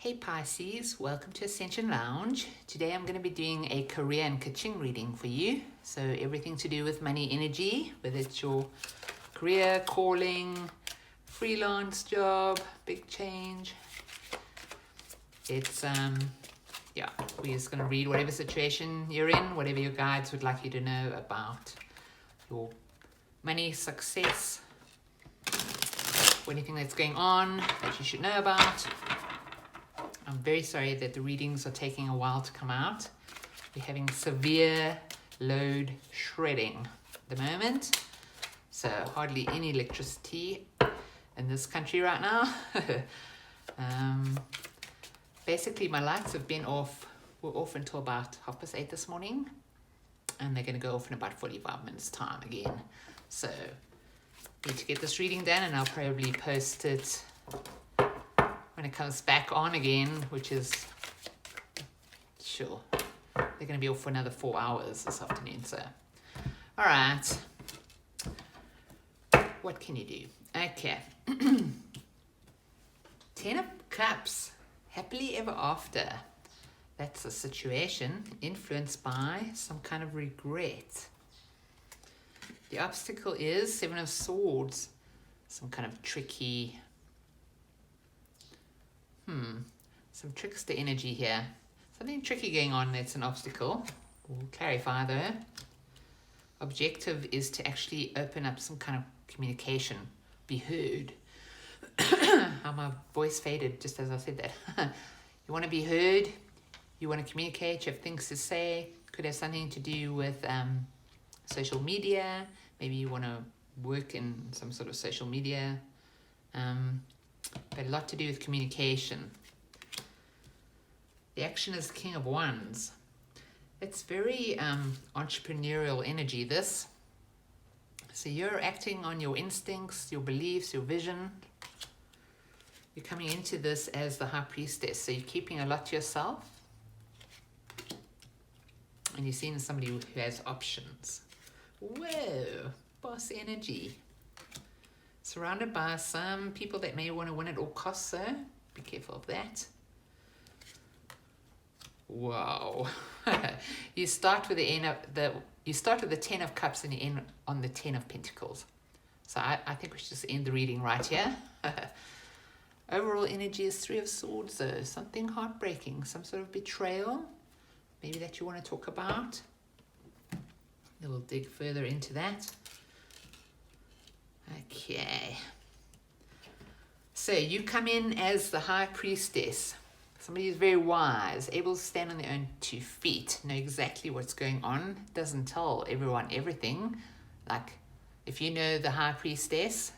Hey Pisces, welcome to Ascension Lounge. Today I'm going to be doing a career and KA-CHING reading for you. So everything to do with money energy, whether it's your career, calling, freelance job, big change. It's, we're just going to read whatever situation you're in, whatever your guides would like you to know about your money, success, or anything that's going on that you should know about. I'm very sorry that the readings are taking a while to come out. We're having severe load shedding at the moment. So hardly any electricity in this country right now. Basically, my lights have been off. Were off until about 8:30 this morning. And they're going to go off in about 45 minutes time again. So need to get this reading done, and I'll probably post it when it comes back on again, which is, sure, they're going to be off for another 4 hours this afternoon. So, all right, what can you do? Okay. 10 of Cups, happily ever after. That's a situation influenced by some kind of regret. The obstacle is 7 of Swords, some kind of tricky, some trickster energy here. Something tricky going on that's an obstacle. We'll clarify though. Objective is to actually open up some kind of communication, be heard. How my voice faded just as I said that. You want to be heard, you want to communicate, you have things to say. Could have something to do with social media. Maybe you want to work in some sort of social media. But a lot to do with communication. The action is King of Wands. It's very entrepreneurial energy, this. So you're acting on your instincts, your beliefs, your vision. You're coming into this as the High Priestess. So you're keeping a lot to yourself. And you're seeing somebody who has options. Whoa, boss energy. Surrounded by some people that may want to win at all costs, so be careful of that. Wow. You start with the 10 of Cups and you end on the 10 of Pentacles. So I think we should just end the reading right here. Overall energy is 3 of Swords though. Something heartbreaking, some sort of betrayal, maybe that you want to talk about. We'll dig further into that. Okay. So you come in as the High Priestess. Somebody who's very wise, able to stand on their own 2 feet, know exactly what's going on, doesn't tell everyone everything. Like, if you know the High Priestess,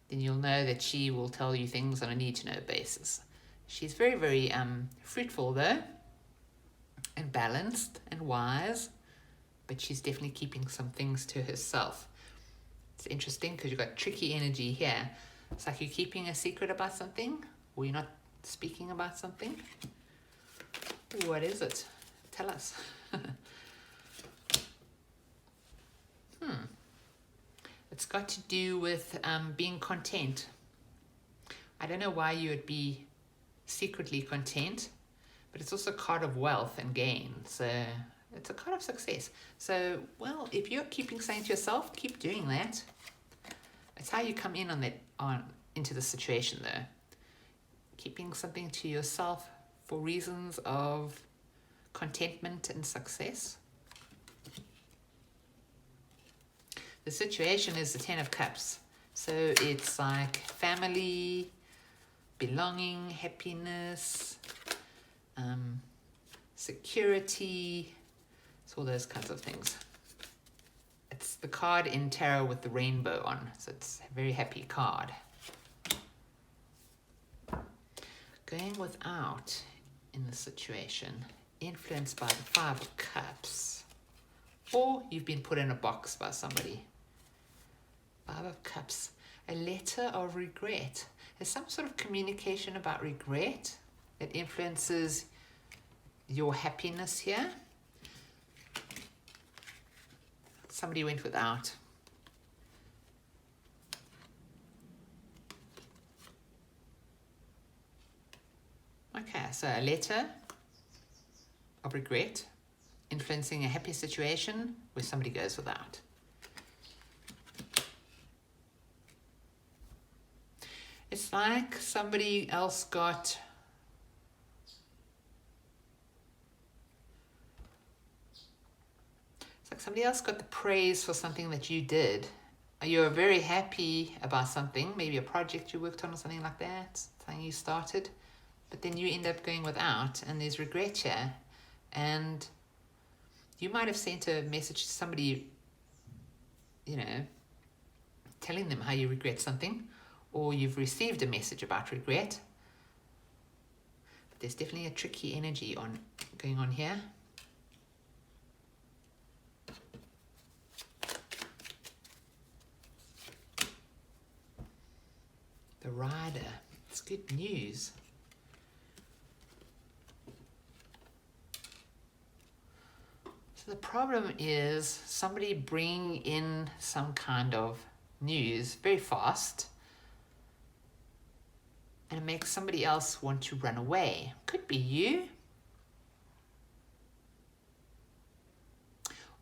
then you'll know that she will tell you things on a need-to-know basis. She's very, very fruitful, though, and balanced and wise, but she's definitely keeping some things to herself. It's interesting because you've got tricky energy here. It's like you're keeping a secret about something, or you're not speaking about something. What is it? Tell us. It's got to do with being content. I don't know why you would be secretly content, but it's also a card of wealth and gain. So it's a card of success. So, well, if you're keeping something to yourself, keep doing that. It's how you come in into the situation though. Keeping something to yourself for reasons of contentment and success. The situation is the 10 of Cups. So it's like family, belonging, happiness, security. It's all those kinds of things. It's the card in tarot with the rainbow on. So it's a very happy card. Going without in the situation, influenced by the 5 of Cups, or you've been put in a box by somebody. 5 of Cups, a letter of regret. There's some sort of communication about regret that influences your happiness here. Somebody went without. Okay, so a letter of regret influencing a happy situation where somebody goes without. It's like somebody else got the praise for something that you did. You're very happy about something, maybe a project you worked on or something like that, something you started, but then you end up going without, and there's regret here. And you might have sent a message to somebody, telling them how you regret something, or you've received a message about regret. But there's definitely a tricky energy going on here. The Rider. It's good news. So the problem is somebody bringing in some kind of news very fast, and it makes somebody else want to run away. Could be you.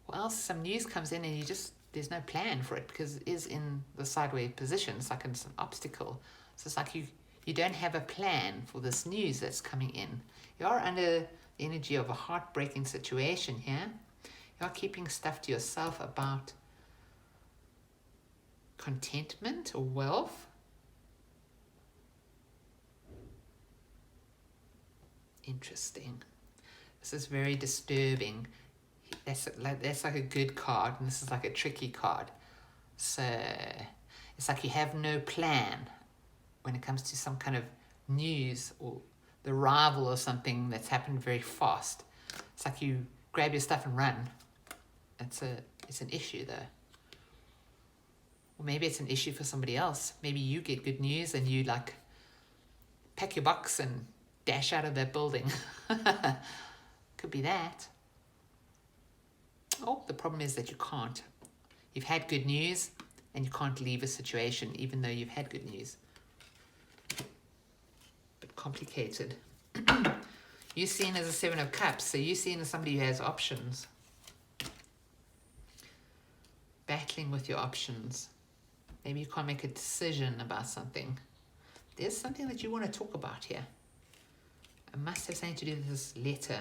Or else some news comes in and there's no plan for it because it is in the sideways position. It's like it's an obstacle. So it's like you don't have a plan for this news that's coming in. You are under the energy of a heartbreaking situation here. You are keeping stuff to yourself about contentment or wealth. Interesting. This is very disturbing. That's like a good card, and this is like a tricky card. So it's like you have no plan when it comes to some kind of news or the arrival of something that's happened very fast. It's like you grab your stuff and run. It's an issue though. Or maybe it's an issue for somebody else. Maybe you get good news and you like pack your box and dash out of that building. Could be that. Oh, the problem is that you can't. You've had good news and you can't leave a situation even though you've had good news. But complicated. You're seen as a 7 of Cups, so you're seen as somebody who has options. Battling with your options. Maybe you can't make a decision about something. There's something that you want to talk about here. It must have something to do with this letter.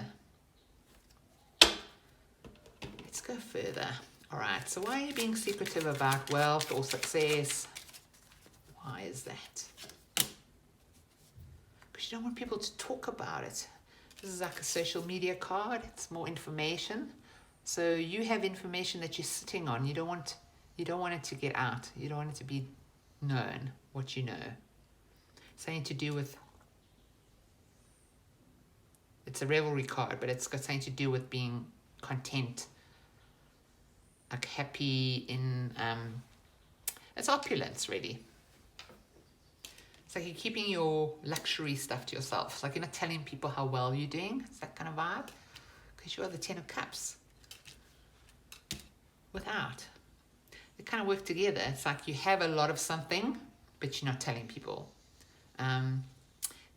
Let's go further. All right, so why are you being secretive about wealth or success? Why is that? Because you don't want people to talk about it. This is like a social media card. It's more information. So you have information that you're sitting on. You don't want it to get out. You don't want it to be known what you know. Something to do with, it's a revelry card, but it's got something to do with being content, like happy in, it's opulence really. It's like you're keeping your luxury stuff to yourself. It's like you're not telling people how well you're doing. It's that kind of vibe. Because you are the 10 of Cups. Without. They kind of work together. It's like you have a lot of something, but you're not telling people.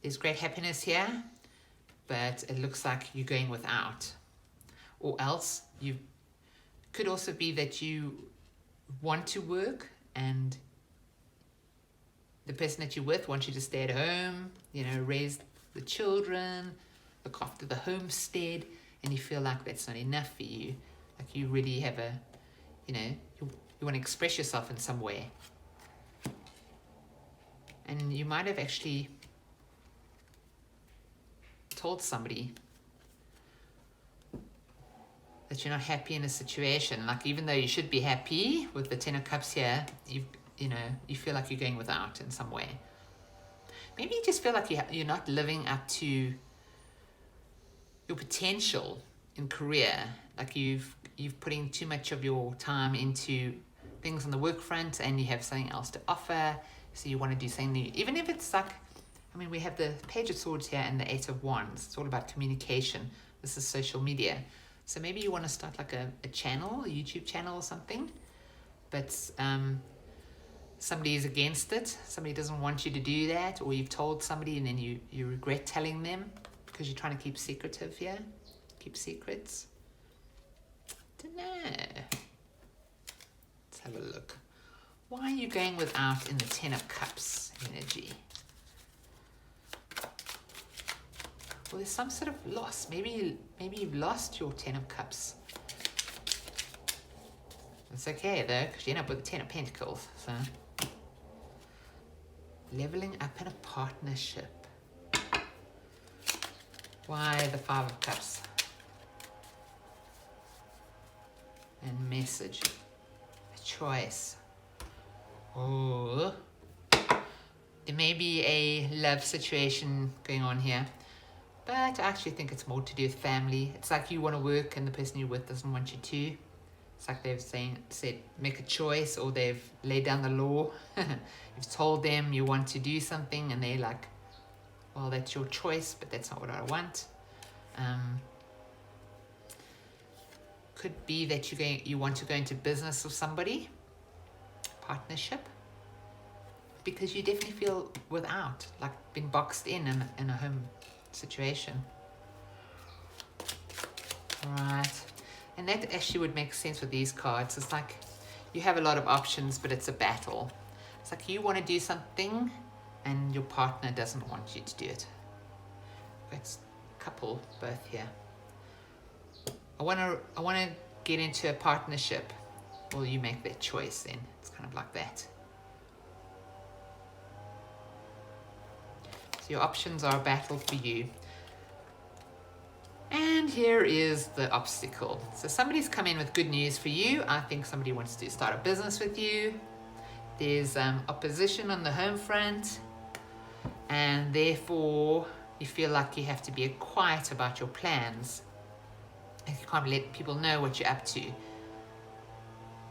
There's great happiness here, but it looks like you're going without. Or else you could also be that you want to work and the person that you're with wants you to stay at home, raise the children, look after the homestead, and you feel like that's not enough for you. Like you really have you want to express yourself in some way. And you might have actually told somebody that you're not happy in a situation. Like even though you should be happy with the 10 of Cups here, you feel like you're going without in some way. Maybe you just feel like you're not living up to your potential in career. Like you've putting too much of your time into things on the work front and you have something else to offer. So you want to do something new. Even if it's like, we have the Page of Swords here and the 8 of Wands. It's all about communication. This is social media. So maybe you want to start like a channel, a YouTube channel or something. But somebody is against it. Somebody doesn't want you to do that, or you've told somebody and then you regret telling them because you're trying to keep secretive here. Keep secrets. Don't know. Let's have a look. Why are you going without in the Ten of Cups energy? Well, there's some sort of loss. Maybe you've lost your Ten of Cups. It's okay though, because you end up with the Ten of Pentacles. So, leveling up in a partnership. Why the Five of Cups? And message. A choice. Oh, there may be a love situation going on here, but I actually think it's more to do with family. It's like you want to work and the person you're with doesn't want you to. It's like they've said make a choice, or they've laid down the law. You've told them you want to do something and they're like, well, that's your choice, but that's not what I want. Could be that you want to go into business with somebody, partnership, because you definitely feel without, like being boxed in a home situation. Right. And that actually would make sense with these cards. It's like you have a lot of options, but it's a battle. It's like you want to do something and your partner doesn't want you to do it. It's couple both here. I want to get into a partnership. Well, you make that choice then. It's kind of like that. So your options are a battle for you. And here is the obstacle. So somebody's come in with good news for you. I think somebody wants to start a business with you. There's opposition on the home front, and therefore you feel like you have to be quiet about your plans. You can't let people know what you're up to,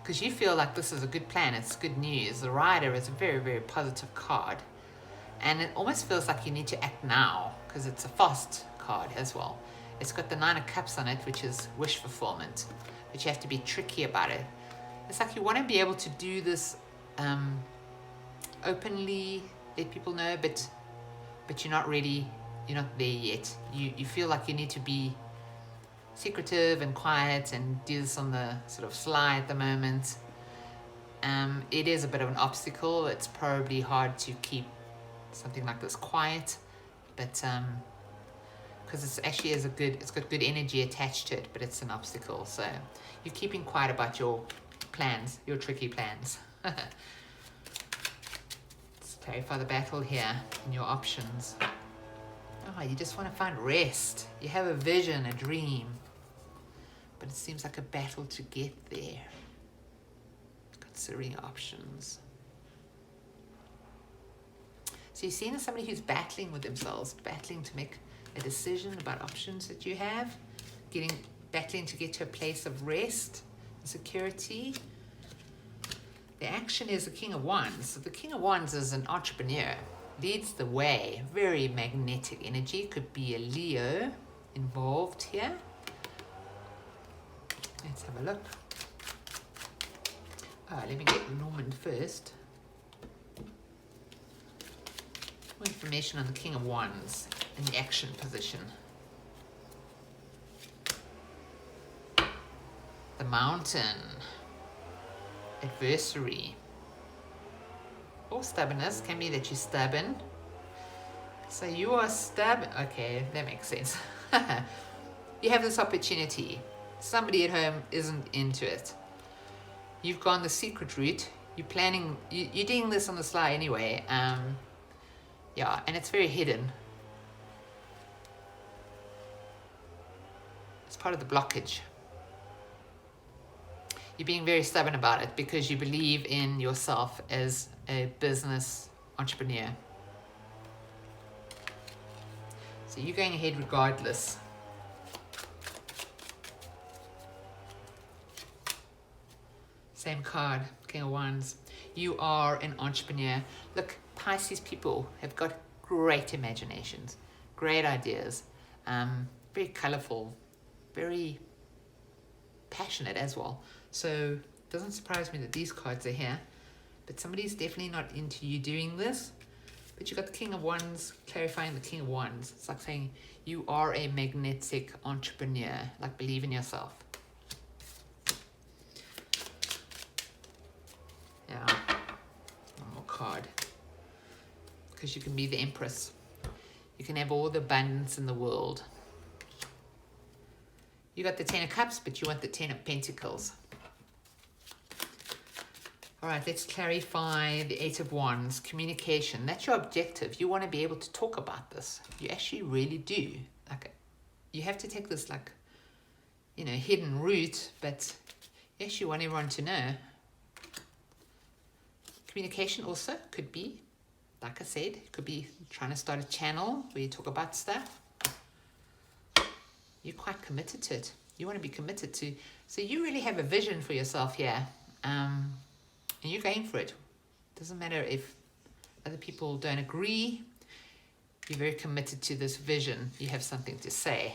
because you feel like this is a good plan, it's good news. The Rider is a very, very positive card, and it almost feels like you need to act now, because it's a fast card as well. It's got the Nine of Cups on it, which is wish fulfillment, but you have to be tricky about it. It's like you want to be able to do this openly, let people know, but you're not ready, you're not there yet. You feel like you need to be secretive and quiet and do this on the sort of sly at the moment. It is a bit of an obstacle. It's probably hard to keep something like this quiet, but because it's actually it's got good energy attached to it, but it's an obstacle. So you're keeping quiet about your plans, your tricky plans. Let's clarify the battle here and your options. Oh, you just want to find rest. You have a vision, a dream, but it seems like a battle to get there. Considering options. So you're seen as somebody who's battling with themselves, battling to make a decision about options that you have, battling to get to a place of rest and security. The action is the King of Wands. So the King of Wands is an entrepreneur, leads the way, very magnetic energy. Could be a Leo involved here. Let's have a look. Let me get Norman first. More information on the King of Wands in the action position. The Mountain. Adversary. Or stubbornness. Can be that you're stubborn. So you are stubborn. Okay, that makes sense. You have this opportunity. Somebody at home isn't into it. You've gone the secret route. You're planning. You're doing this on the sly anyway. Yeah, and it's very hidden. It's part of the blockage. You're being very stubborn about it because you believe in yourself as a business entrepreneur. So you're going ahead regardless. Same card, King of Wands. You are an entrepreneur. Look, Pisces people have got great imaginations, great ideas, very colorful, very passionate as well. So it doesn't surprise me that these cards are here. but somebody's definitely not into you doing this. But you got the King of Wands clarifying the King of Wands. It's like saying you are a magnetic entrepreneur. Like, believe in yourself. Yeah. One more card. Because you can be the Empress. You can have all the abundance in the world. You got the 10 of Cups, but you want the 10 of Pentacles. All right, let's clarify the 8 of Wands, communication. That's your objective. You want to be able to talk about this. You actually really do. Like, you have to take this, like, you know, hidden route, but you actually want everyone to know. Communication also could be, like I said, it could be trying to start a channel where you talk about stuff. You're quite committed to it. You want to be committed to, so you really have a vision for yourself here. And you're going for it. Doesn't matter if other people don't agree. You're very committed to this vision. You have something to say.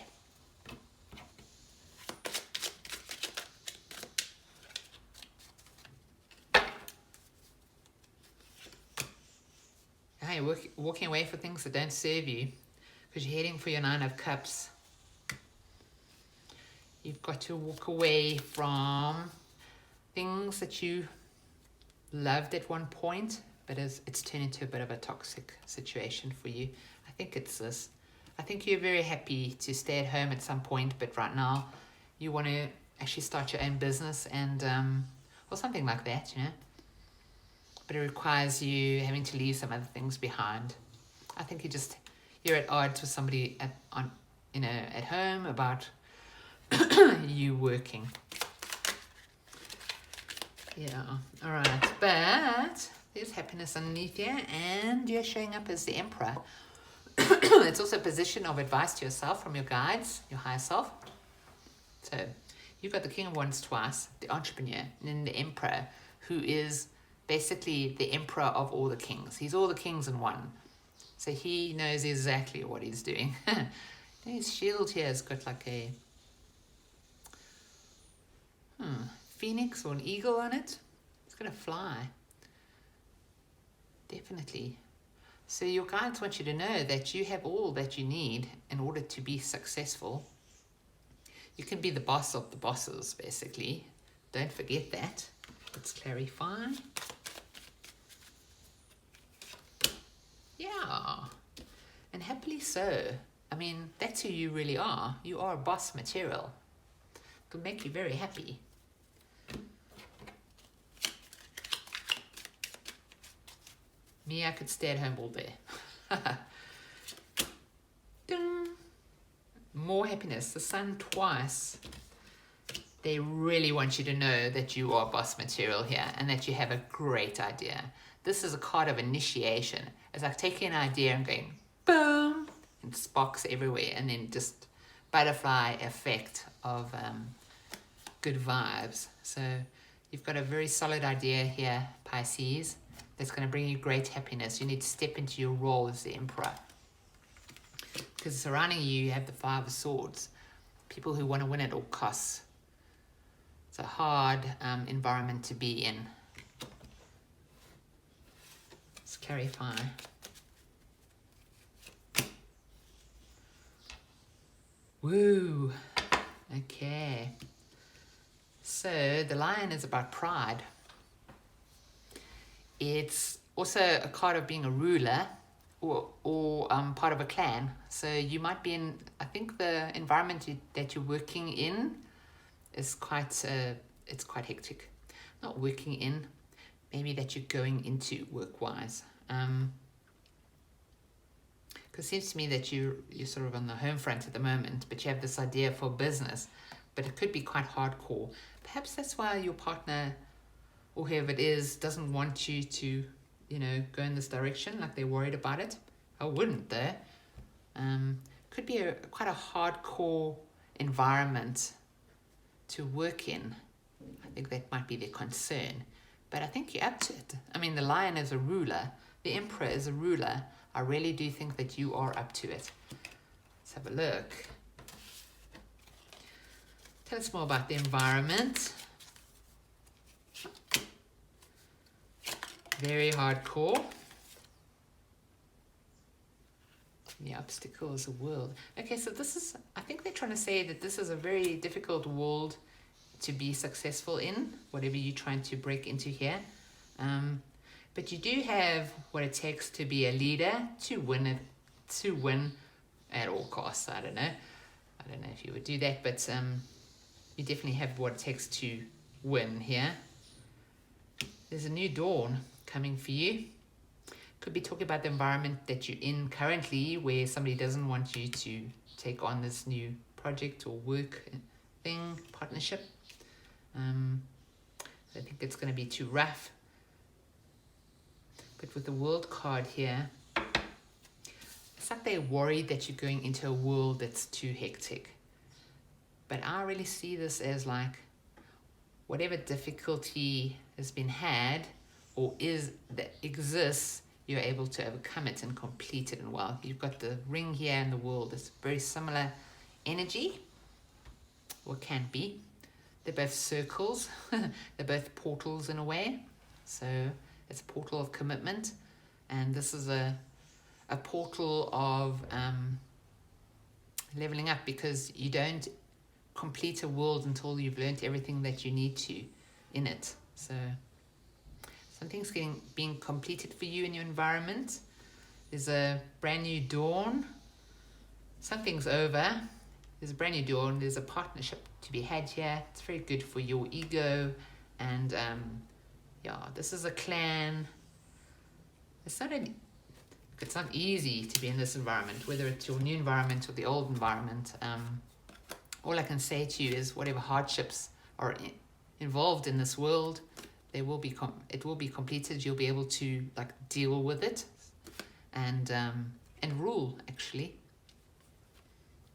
You're walking away for things that don't serve you because you're heading for your 9 of Cups. You've got to walk away from things that you loved at one point, but it's turned into a bit of a toxic situation for you. I think it's this. I think you're very happy to stay at home at some point, but right now you want to actually start your own business and or something like that, you know. But it requires you having to leave some other things behind. I think you're at odds with somebody at home about you working. Yeah, all right, but there's happiness underneath here, and you're showing up as the Emperor. It's also a position of advice to yourself from your guides, your higher self. So you've got the King of Wands twice, the entrepreneur, and then the Emperor, who is basically the Emperor of all the kings. He's all the kings in one. So he knows exactly what he's doing. His shield here has got like a phoenix or an eagle on it. It's going to fly. Definitely. So your guides want you to know that you have all that you need in order to be successful. You can be the boss of the bosses, basically. Don't forget that. Let's clarify. Yeah. And happily so. I mean, that's who you really are. You are boss material. It'll make you very happy. Me, I could stay at home all day. Ding. More happiness. The Sun twice. They really want you to know that you are boss material here and that you have a great idea. This is a card of initiation. It's like taking an idea and going boom, and sparks everywhere, and then just butterfly effect of good vibes. So you've got a very solid idea here, Pisces, that's going to bring you great happiness. You need to step into your role as the Emperor. Because surrounding you, you have the 5 of Swords. People who want to win at all costs. It's a hard environment to be in. Let's clarify. Woo! Okay. So the Lion is about pride. It's also a card of being a ruler or part of a clan. So you might be in, I think the environment that you're working in is quite, it's quite hectic. Not working in, maybe that you're going into work-wise. Because it seems to me that you're sort of on the home front at the moment, but you have this idea for business, but it could be quite hardcore. Perhaps that's why your partner or whoever it is doesn't want you to, go in this direction, like they're worried about it. I wouldn't though. Could be quite a hardcore environment to work in. I think that might be their concern. But I think you're up to it. I mean, the Lion is a ruler. The Emperor is a ruler. I really do think that you are up to it. Let's have a look. Tell us more about the environment. Very hardcore. The obstacle is a world. Okay, so this is, I think they're trying to say that this is a very difficult world to be successful in, whatever you're trying to break into here. But you do have what it takes to be a leader, to win at all costs. I don't know if you would do that, but you definitely have what it takes to win here. There's a new dawn coming for you. Could be talking about the environment that you're in currently, where somebody doesn't want you to take on this new project or work thing, partnership. I think it's going to be too rough. But with the World card here, it's like they're worried that you're going into a world that's too hectic. But I really see this as like, whatever difficulty has been had or that exists, you're able to overcome it and complete it. And well, you've got the ring here and the world. It's very similar energy, or can be. They're both circles. They're both portals in a way. So it's a portal of commitment, and this is a portal of leveling up, because you don't complete a world until you've learned everything that you need to in it. So something's being completed for you in your environment. There's a brand new dawn. Something's over. There's a brand new dawn. There's a partnership to be had here. It's very good for your ego. And yeah, this is a clan. It's not easy to be in this environment, whether it's your new environment or the old environment. All I can say to you is whatever hardships are involved in this world, it will be completed. You'll be able to deal with it and rule, actually.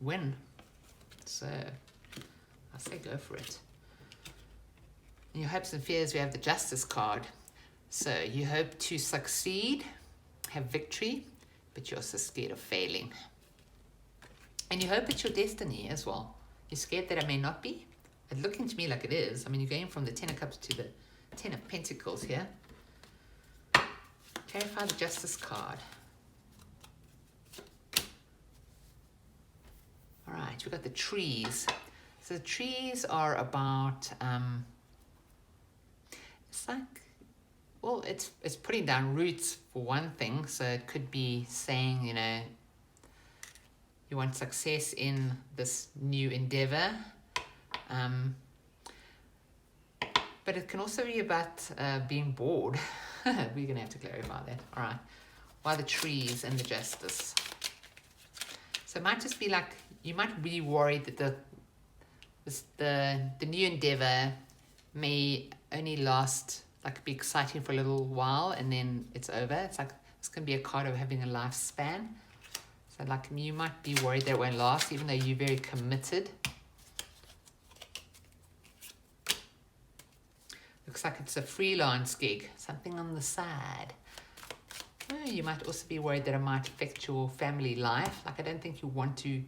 Win. So I say go for it. In your hopes and fears, we have the Justice card. So you hope to succeed, have victory, but you're also scared of failing. And you hope it's your destiny as well. You're scared that it may not be. It's looking to me like it is. I mean, you're going from the Ten of Cups to the Ten of Pentacles here. Clarify the Justice card. All right, we've got the trees. So the trees are about, it's like, well, it's putting down roots for one thing. So it could be saying, you want success in this new endeavor. But it can also be about being bored. We're going to have to clarify that. All right. Why the trees and the Justice? So it might just be like, you might be worried that the new endeavor may only last, be exciting for a little while and then it's over. It's like, it's going to be a card of having a lifespan. So you might be worried that it won't last, even though you're very committed. Looks like it's a freelance gig, something on the side. You might also be worried that it might affect your family life. I don't think you want to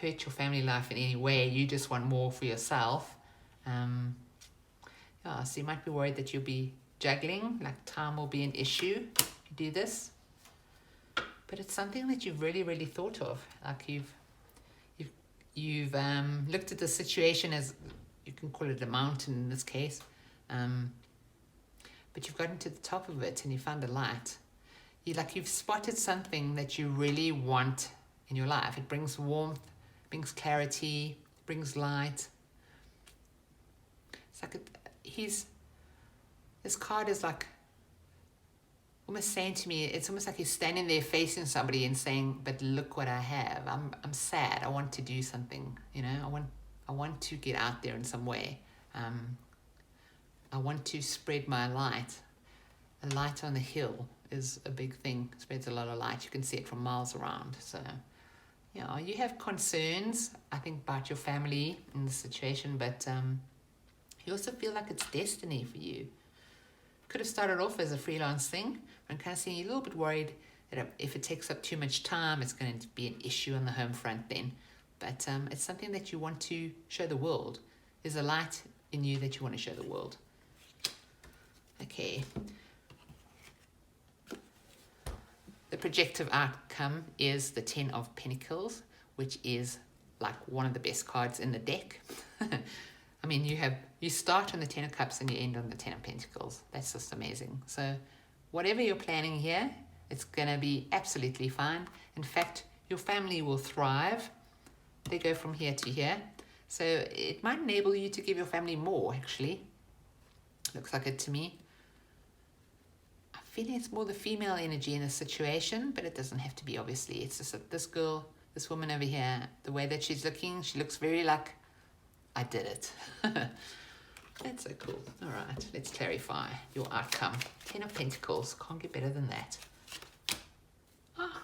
hurt your family life in any way. You just want more for yourself. So you might be worried that you'll be juggling, time will be an issue if you do this. But it's something that you've really, really thought of. You've looked at the situation as, you can call it a mountain in this case, but you've gotten to the top of it and you found a light. You've spotted something that you really want in your life. It brings warmth, brings clarity, brings light. It's this card is almost saying to me, it's almost like he's standing there facing somebody and saying, but look what I have. I'm sad. I want to do something, I want to get out there in some way. I want to spread my light. A light on the hill is a big thing. It spreads a lot of light. You can see it from miles around. So, you have concerns, I think, about your family in this situation, but you also feel like it's destiny for you. Could have started off as a freelance thing. I'm kind of seeing you a little bit worried that if it takes up too much time, it's going to be an issue on the home front then. But it's something that you want to show the world. There's a light in you that you want to show the world. Okay. The projective outcome is the 10 of Pentacles, which is like one of the best cards in the deck. I mean, you start on the 10 of Cups and you end on the 10 of Pentacles. That's just amazing. So whatever you're planning here, it's going to be absolutely fine. In fact, your family will thrive. They go from here to here. So it might enable you to give your family more, actually. Looks like it to me. I'm feeling it's more the female energy in the situation, but it doesn't have to be, obviously. It's just that this girl, this woman over here, the way that she's looking, she looks very like, I did it. That's so cool. All right, let's clarify your outcome. 10 of Pentacles, can't get better than that. Ah,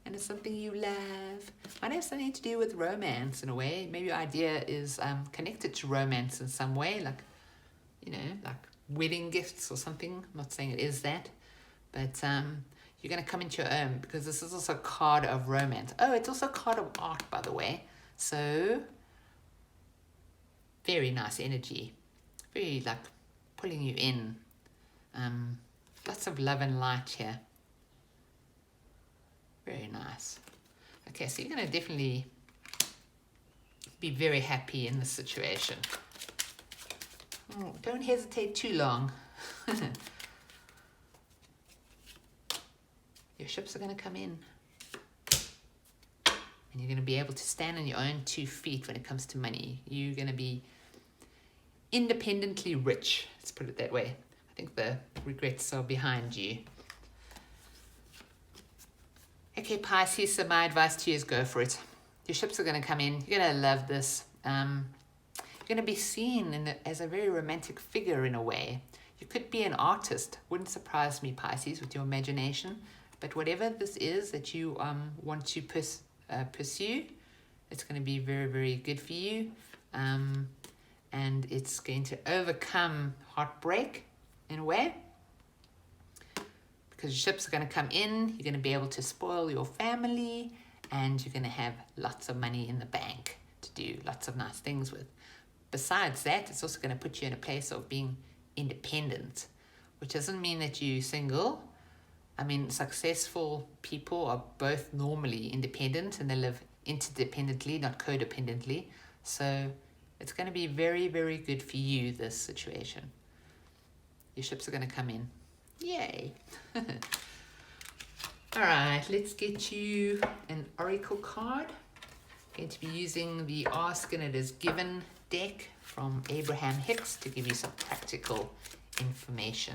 and it's something you love. Might have something to do with romance in a way. Maybe your idea is connected to romance in some way, like, you know, like wedding gifts or something. I'm not saying it is that, but you're going to come into your own, because this is also a card of romance. Oh, it's also a card of art, by the way. So very nice energy, very like pulling you in. Lots of love and light here. Very nice. Okay, so you're going to definitely be very happy in this situation. Oh, don't hesitate too long. Your ships are going to come in. And you're going to be able to stand on your own 2 feet when it comes to money. You're going to be independently rich. Let's put it that way. I think the regrets are behind you. Okay, Pisces, so my advice to you is go for it. Your ships are going to come in. You're going to love this. You're going to be seen as a very romantic figure in a way. You could be an artist. Wouldn't surprise me, Pisces, with your imagination. But whatever this is that you want to pursue, it's going to be very, very good for you. And it's going to overcome heartbreak in a way. Because your ships are going to come in, you're going to be able to spoil your family, and you're going to have lots of money in the bank to do lots of nice things with. Besides that, it's also going to put you in a place of being independent, which doesn't mean that you're single. I mean, successful people are both normally independent, and they live interdependently, not codependently. So it's going to be very, very good for you, this situation. Your ships are going to come in. Yay. All right, let's get you an oracle card. I'm going to be using the Ask and It Is Given deck from Abraham Hicks to give you some practical information.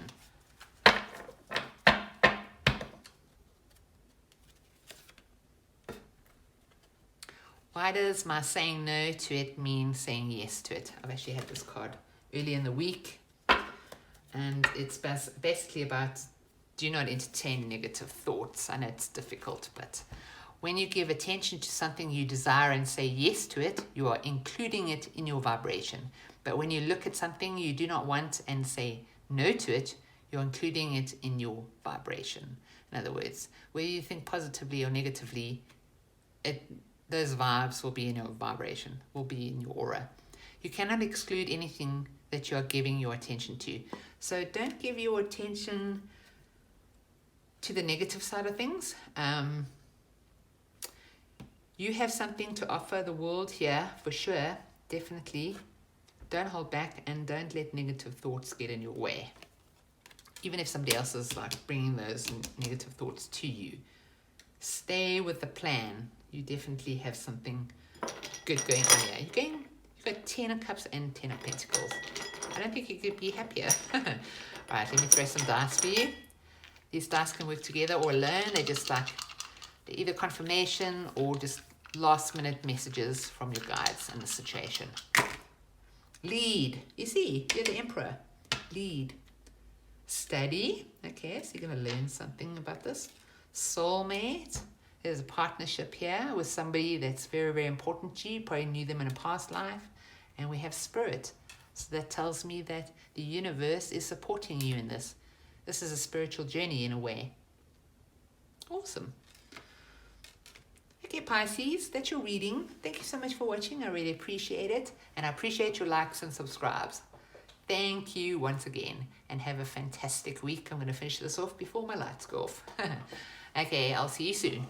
Why does my saying no to it mean saying yes to it? I've actually had this card early in the week. And it's basically about, do not entertain negative thoughts. I know it's difficult, but when you give attention to something you desire and say yes to it, you are including it in your vibration. But when you look at something you do not want and say no to it, you're including it in your vibration. In other words, whether you think positively or negatively, those vibes will be in your vibration, will be in your aura. You cannot exclude anything that you are giving your attention to. So don't give your attention to the negative side of things. You have something to offer the world here, for sure, definitely. Don't hold back, and don't let negative thoughts get in your way. Even if somebody else is like bringing those negative thoughts to you, stay with the plan. You definitely have something good going on here. You've got 10 of Cups and 10 of Pentacles. I don't think you could be happier. Right, let me throw some dice for you. These dice can work together or alone. They're either confirmation or just last minute messages from your guides in the situation. Lead. You see, you're the Emperor. Lead. Study. Okay, so you're going to learn something about this. Soulmate. There's a partnership here with somebody that's very, very important to you. You probably knew them in a past life. And we have Spirit. So that tells me that the universe is supporting you in this. This is a spiritual journey in a way. Awesome. Okay, Pisces, that's your reading. Thank you so much for watching. I really appreciate it. And I appreciate your likes and subscribes. Thank you once again. And have a fantastic week. I'm going to finish this off before my lights go off. Okay, I'll see you soon.